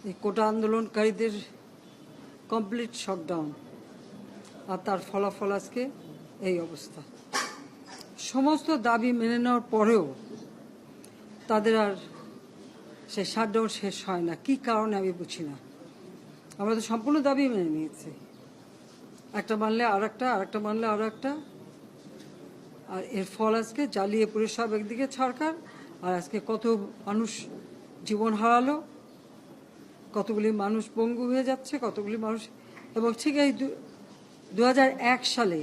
এই কোটা আন্দোলনকারীদের complete shutdown, আর তার ফলাফল আজকে এই অবস্থা। সমস্ত দাবি মেনে নেওয়ার পরেও তাদের আর সেই শাটডাউন শেষ হয় না। কি কারণে আমি বুঝি না। আমরা তো সম্পূর্ণ দাবি মেনে নিয়েছি, একটা মানলে আর একটা, আর একটা মানলে আরও একটা, আর এর ফল আজকে জ্বালিয়ে পুড়ে সব একদিকে সরকার, আর আজকে কত মানুষ জীবন হারালো, কতগুলি মানুষ পঙ্গু হয়ে যাচ্ছে, কতগুলি মানুষ। এবং ঠিক এই 2001 সালে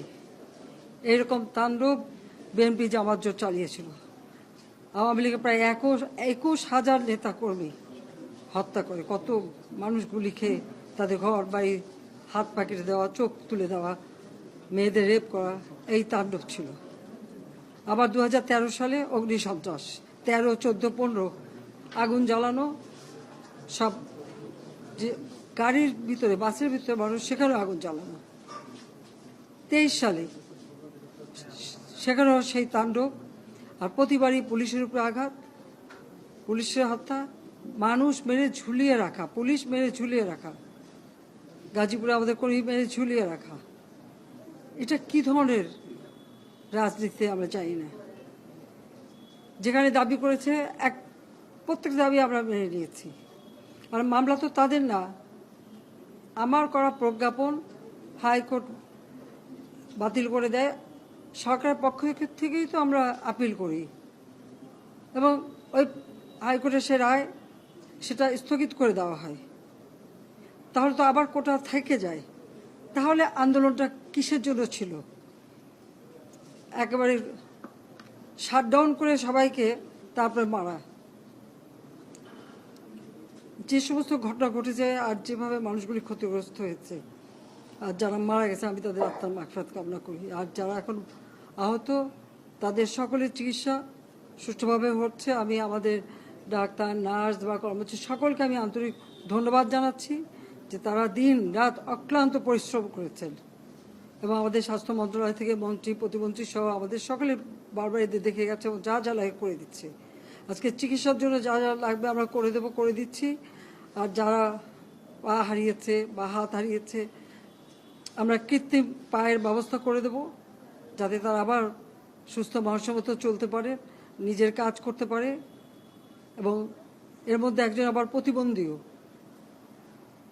এরকম তাণ্ডব বিএনপি জামাত জোট চালিয়েছিল। আওয়ামী লীগের প্রায় 21,000 নেতা কর্মী হত্যা করে, কত মানুষ গুলি খেয়ে তাদের ঘর বাড়ি হাত পা কেটে দেওয়া, চোখ তুলে দেওয়া, মেয়েদের রেপ করা, এই তাণ্ডব ছিল। আবার 2013 সালে অগ্নিসন্ত্রাস, 13, 14, 15 আগুন জ্বালানো, সব যে গাড়ির ভিতরে, বাসের ভিতরে মানুষ, সেখানেও আগুন জ্বালানো। 23 সালে সেখানেও সেই তাণ্ডব, আর প্রতিবারই পুলিশের উপরে আঘাত, পুলিশের হত্যা, মানুষ মেরে ঝুলিয়ে রাখা, পুলিশ মেরে ঝুলিয়ে রাখা, গাজীপুরে আমাদের কর্মী মেরে ঝুলিয়ে রাখা। এটা কি ধরনের রাজনীতি আমরা জানি না। যেখানে দাবি করেছে প্রত্যেক দাবি আমরা মেনে নিয়েছি, আর মামলা তো তাদের না, আমার করা প্রজ্ঞাপন হাইকোর্ট বাতিল করে দেয়, সরকারের পক্ষ থেকেই তো আমরা আপিল করি, এবং ওই হাইকোর্টের সে রায় সেটা স্থগিত করে দেওয়া হয়। তাহলে তো আবার কোটা থেকে যায়। তাহলে আন্দোলনটা কিসের জন্য ছিল? একেবারে শাটডাউন করে সবাইকে তারপরে মারা। যে সমস্ত ঘটনা ঘটেছে আর যেভাবে মানুষগুলি ক্ষতিগ্রস্ত হয়েছে, আর যারা মারা গেছে আমি তাদের আত্মার মাগফিরাত কামনা করি, আর যারা এখন আহত তাদের সকলের চিকিৎসা সুষ্ঠুভাবে হচ্ছে। আমি আমাদের ডাক্তার, নার্স বা কর্মচারী সকলকে আমি আন্তরিক ধন্যবাদ জানাচ্ছি যে তারা দিন রাত অক্লান্ত পরিশ্রম করেছেন, এবং আমাদের স্বাস্থ্য মন্ত্রণালয় থেকে মন্ত্রী, প্রতিমন্ত্রী সহ আমাদের সকলে বারবার এদের দেখে গেছে এবং যা যা লাগে করে দিচ্ছে। আজকে চিকিৎসার জন্য যা যা লাগবে আমরা করে দিচ্ছি। আর যারা পা হারিয়েছে বা হাত হারিয়েছে, আমরা কৃত্রিম পায়ের ব্যবস্থা করে দেব, যাতে তারা আবার সুস্থ মানুষের মতো চলতে পারে, নিজের কাজ করতে পারে। এবং এর মধ্যে একজন আবার প্রতিবন্ধীও,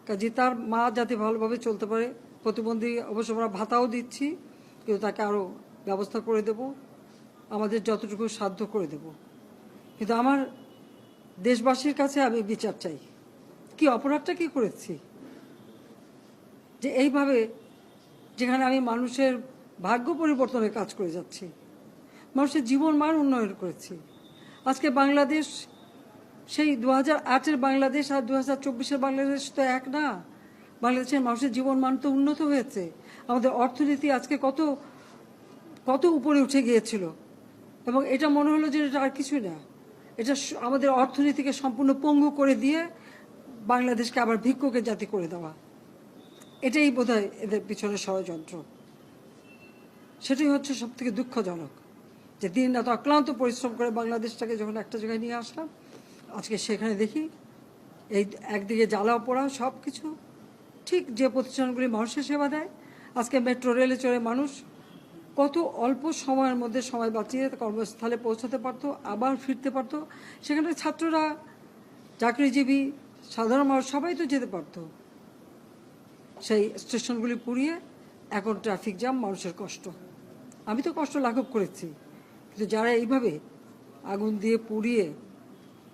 কাজে তার মা যাতে ভালোভাবে চলতে পারে। প্রতিবন্ধী অবশ্য আমরা ভাতাও দিচ্ছি, কিন্তু তাকে আরও ব্যবস্থা করে দেব, আমাদের যতটুকু সাধ্য করে দেব। কিন্তু আমার দেশবাসীর কাছে আমি বিচার চাই, কি অপরাধটা কি করেছি যে এইভাবে, যেখানে আমি মানুষের ভাগ্য পরিবর্তনের কাজ করে যাচ্ছি, মানুষের জীবন মান উন্নয়ন করেছি। আজকে বাংলাদেশ সেই 2008-এর বাংলাদেশ আর 2024-এর বাংলাদেশ তো এক না। বাংলাদেশের মানুষের জীবন মান তো উন্নত হয়েছে। আমাদের অর্থনীতি আজকে কত কত উপরে উঠে গিয়েছিল, এবং এটা মনে হলো যে এটা আর কিছুই না। এটা আমাদের অর্থনীতিকে সম্পূর্ণ পঙ্গু করে দিয়ে বাংলাদেশকে আবার ভিক্ষুকের জাতি করে দেওয়া, এটাই বোধহয় এদের পিছনে ষড়যন্ত্র। সেটাই হচ্ছে সব থেকে দুঃখজনক, যে দিন রাত অক্লান্ত পরিশ্রম করে বাংলাদেশটাকে যখন একটা জায়গায় নিয়ে আসলাম, আজকে সেখানে দেখি এই একদিকে জ্বালাও পোড়া সব কিছু। ঠিক যে প্রতিষ্ঠানগুলি মানুষের সেবা দেয়, আজকে মেট্রো রেলে চড়ে মানুষ কত অল্প সময়ের মধ্যে সময় বাঁচিয়ে কর্মস্থলে পৌঁছাতে পারতো, আবার ফিরতে পারতো। সেখানে ছাত্ররা, চাকরিজীবী, সাধারণ মানুষ সবাই তো যেতে পারতো। সেই স্টেশনগুলি পুড়িয়ে এখন ট্রাফিক জ্যাম, মানুষের কষ্ট। আমি তো কষ্ট লাঘব করেছি, কিন্তু যারা এইভাবে আগুন দিয়ে পুড়িয়ে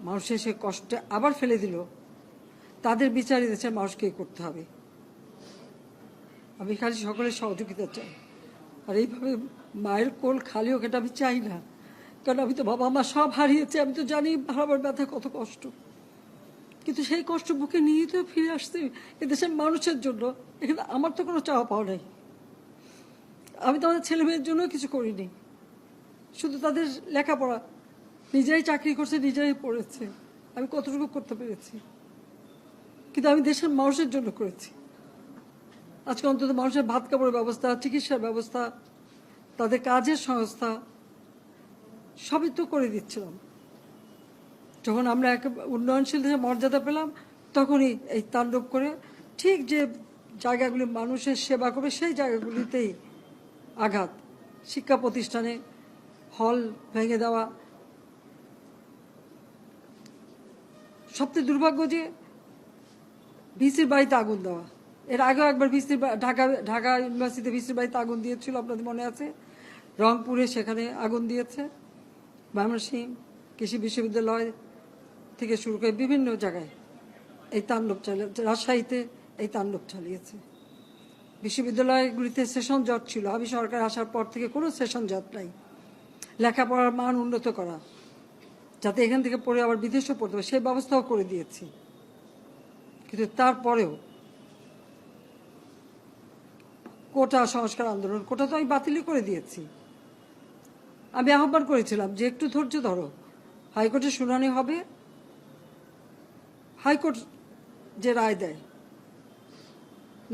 মানুষের সে কষ্টে আবার ফেলে দিল, তাদের বিচার দেশের মানুষকেই করতে হবে। আমি খালি সকলের সহযোগিতা চাই। আর এইভাবে মায়ের কোল খালি হোক এটা আমি চাই না, কারণ আমি তো বাবা মা সব হারিয়েছি। আমি তো জানি হারাবার ব্যথা কত কষ্ট, কিন্তু সেই কষ্ট বুকে নিয়ে তো ফিরে আসছি এদেশের মানুষের জন্য। এখানে আমার তো কোনো চাওয়া পাওয়া নেই। আমি তো আমাদের ছেলে মেয়ের জন্য কিছু করিনি, শুধু তাদের লেখাপড়া, নিজেরাই চাকরি করছে, নিজেরাই পড়েছে। আমি কতটুকু করতে পেরেছি, কিন্তু আমি দেশের মানুষের জন্য করেছি। আজকে অন্তত মানুষের ভাত কাপড়ের ব্যবস্থা, চিকিৎসার ব্যবস্থা, তাদের কাজের সংস্থা সবই তো করে দিচ্ছিলাম। যখন আমরা এক উন্নয়নশীল দেশে মর্যাদা পেলাম, তখনই এই তাণ্ডব করে ঠিক যে জায়গাগুলি মানুষের সেবা করবে সেই জায়গাগুলিতেই আঘাত, শিক্ষা প্রতিষ্ঠানে হল ভেঙে দেওয়া। সবচেয়ে দুর্ভাগ্য যে ভিসির বাড়িতে আগুন দেওয়া। এর আগেও একবার ঢাকা ইউনিভার্সিটিতে ভিসির বাড়িতে আগুন দিয়েছিল, আপনাদের মনে আছে। রংপুরে সেখানে আগুন দিয়েছে, ময়মনসিংহ কৃষি বিশ্ববিদ্যালয় থেকে শুরু করে বিভিন্ন জায়গায় এই তাণ্ডব চালিয়েছে। রাজশাহীতে এই তাণ্ডব চালিয়েছে। বিশ্ববিদ্যালয়গুলিতে সেশন জট ছিল, আমি সরকার আসার পর থেকে কোনো সেশন জট নাই। লেখাপড়ার মান উন্নত করা, যাতে এখান থেকে পড়ে আবার বিদেশেও পড়তে হবে, সেই ব্যবস্থাও করে দিয়েছি। কিন্তু তারপরেও কোটা সংস্কার আন্দোলন, কোটা তো আমি বাতিলই করে দিয়েছি। আমি আহ্বান করেছিলাম যে একটু ধৈর্য ধরো, হাইকোর্টের শুনানি হবে, হাইকোর্ট যে রায় দেয়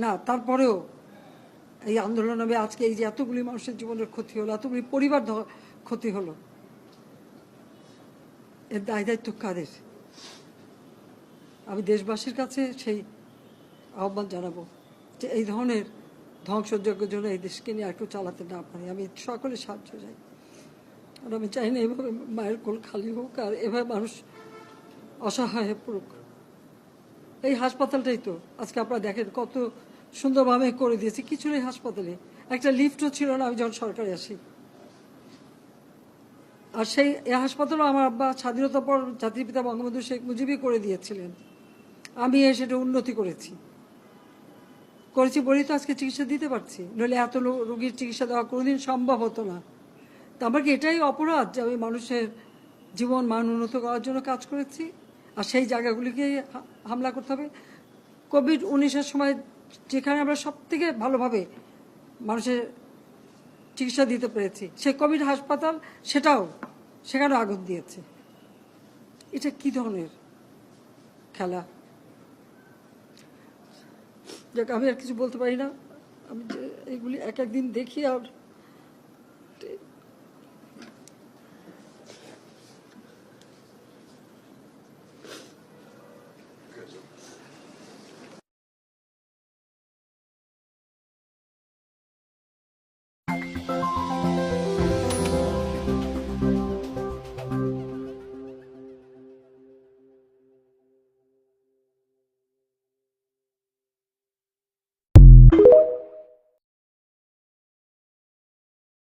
না, তারপরেও এই আন্দোলন হবে। আজকে এই যে এতগুলি মানুষের জীবনের ক্ষতি হলো, এতগুলি পরিবার ক্ষতি হলো, এর দায় দায়িত্ব কাদের? আমি দেশবাসীর কাছে সেই আহ্বান জানাবো যে এই ধরনের ধ্বংসযজ্ঞের জন্য এই দেশকে নিয়ে একটু চালাতে না পারি। আমি সকলের সাহায্য চাই, আর আমি চাই না এভাবে মায়ের কোল খালি হোক আর এভাবে মানুষ অসহায় হয়ে পড়ুক। এই হাসপাতালটাই তো আজকে আপনারা দেখেন কত সুন্দরভাবে করে দিয়েছে। কিছু নেই হাসপাতালে, একটা লিফটও ছিল না আমি যখন সরকারে আসি। আর সেই হাসপাতালও আমার আব্বা স্বাধীনতার পর জাতির পিতা বঙ্গবন্ধু শেখ মুজিবই করে দিয়েছিলেন। আমি সেটা উন্নতি করেছি বলেই তো আজকে চিকিৎসা দিতে পারছি, নইলে এত রোগীর চিকিৎসা দেওয়া কোনোদিন সম্ভব হতো না। তা আমার কি এটাই অপরাধ যে আমি মানুষের জীবন মান উন্নত করার জন্য কাজ করেছি, আর সেই জায়গাগুলিকে হামলা করতে হবে? কোভিড-19-এর সময় যেখানে আমরা সব থেকে ভালোভাবে মানুষের চিকিৎসা দিতে পেরেছি, সেই কোভিড হাসপাতাল সেখানে আগুন দিয়েছে। এটা কি ধরনের খেলা? যাক, আমি আর কিছু বলতে পারি না। আমি যে এইগুলি এক একদিন দেখি আর